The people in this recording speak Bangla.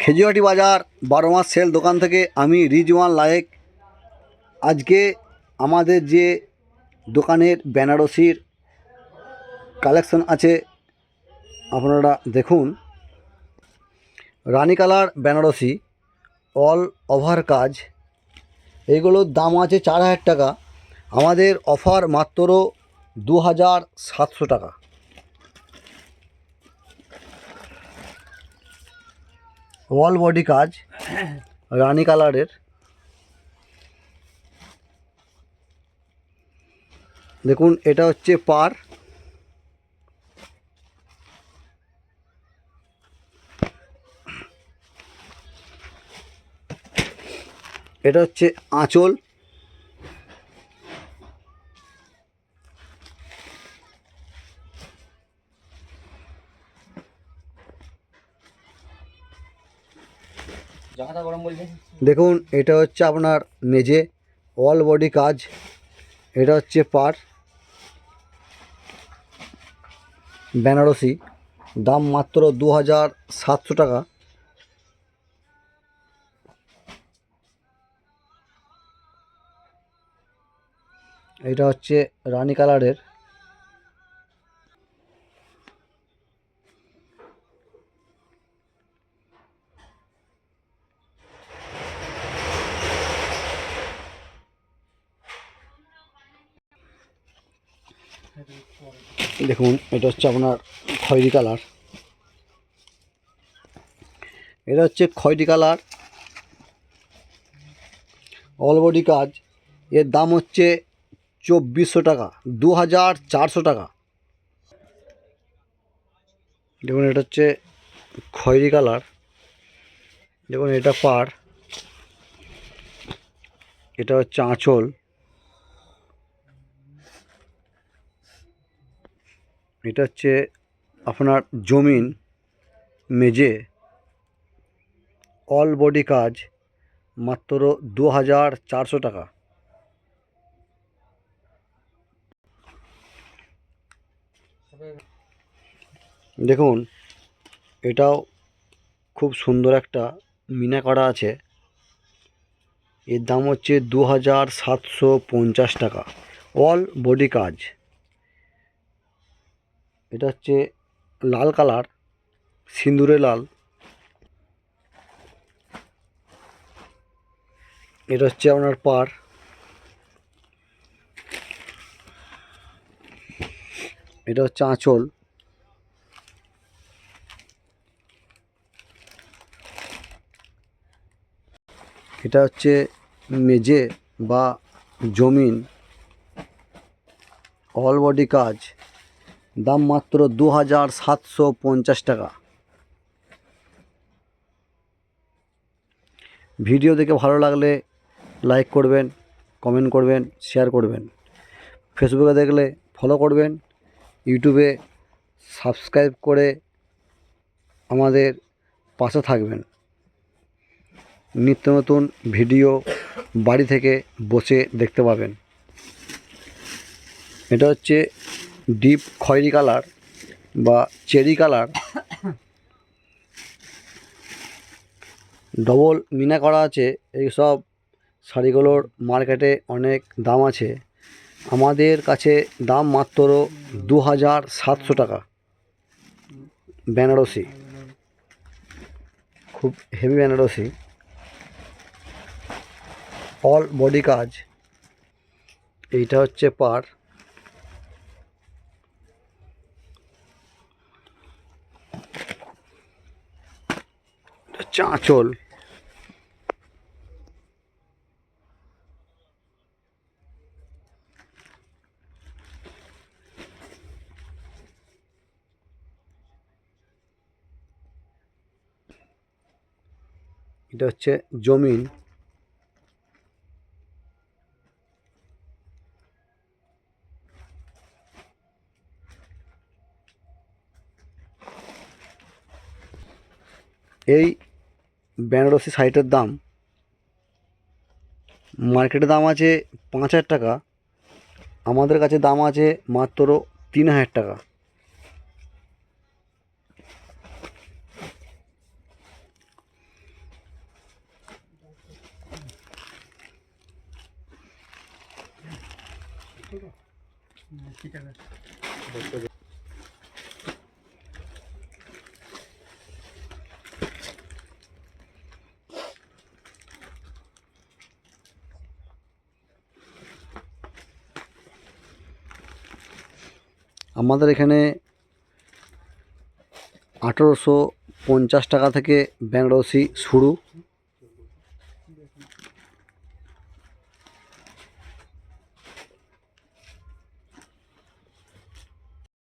খেজুরাটি বাজার 12 মাস সেল দোকান থেকে আমি রিজওয়ান লায়েক। আজকে আমাদের যে দোকানের বেনারসির কালেকশন আছে আপনারা দেখুন। রানী কালার বেনারসি অল ওভার কাজ, এগুলোর দাম আছে 4000 টাকা। আমাদের অফার মাত্র 2700 টাকা। অল বডি কাজ রানী কালারের, দেখুন এটা হচ্ছে পার, এটা হচ্ছে আঁচল, দেখুন এটা হচ্ছে আপনার মেঝে অল বডি কাজ, এটা হচ্ছে পার বেনারসি, দাম মাত্র 2700 টাকা। এটা হচ্ছে রানী কালারের, দেখুন এটা হচ্ছে আপনার খয়েরি কালার, এটা হচ্ছে খয়েরি কালার অল বডি কাজ, এর দাম হচ্ছে 2400 টাকা, 2400 টাকা। দেখুন এটা হচ্ছে খয়েরি কালার, দেখুন এটা পার, এটা হচ্ছে আঁচল, এটা হচ্ছে আপনার জমিন মেঝে অল বডি কাজ, মাত্র 2400 টাকা। দেখুন এটাও খুব সুন্দর একটা মিনা করা আছে, এর দাম হচ্ছে 2750 টাকা, অল বডি কাজ। এটা হচ্ছে লাল কালার, সিঁদুরে লাল, এটা হচ্ছে আপনার পার, এটা হচ্ছে আঁচল, এটা হচ্ছে মেঝে বা জমিন অল বডি কাজ, দাম মাত্র 2750 টাকা। ভিডিও দেখে ভালো লাগলে লাইক করবেন, কমেন্ট করবেন, শেয়ার করবেন। ফেসবুকে দেখলে ফলো করবেন, ইউটিউবে সাবস্ক্রাইব করে আমাদের পাশে থাকবেন। নিত্য নতুন ভিডিও বাড়ি থেকে বসে দেখতে পাবেন। এটা হচ্ছে ডিপ খয়েরি কালার বা চেরি কালার, ডবল মিনা করা আছে। এইসব শাড়িগুলোর মার্কেটে অনেক দাম আছে, আমাদের কাছে দাম মাত্র 2700 টাকা। বেনারসি খুব হেভি বেনারসি অল বডি কাজ, এইটা হচ্ছে পার, এটা হচ্ছে আঁচল, এটা হচ্ছে জমিন, এই বেনারসি শাড়িটার দাম মার্কেটে দাম আছে 5000 টাকা, আমাদের কাছে দাম আছে মাত্র 3000 টাকা। আমাদের এখানে 1850 টাকা থেকে বেনারসি শুরু।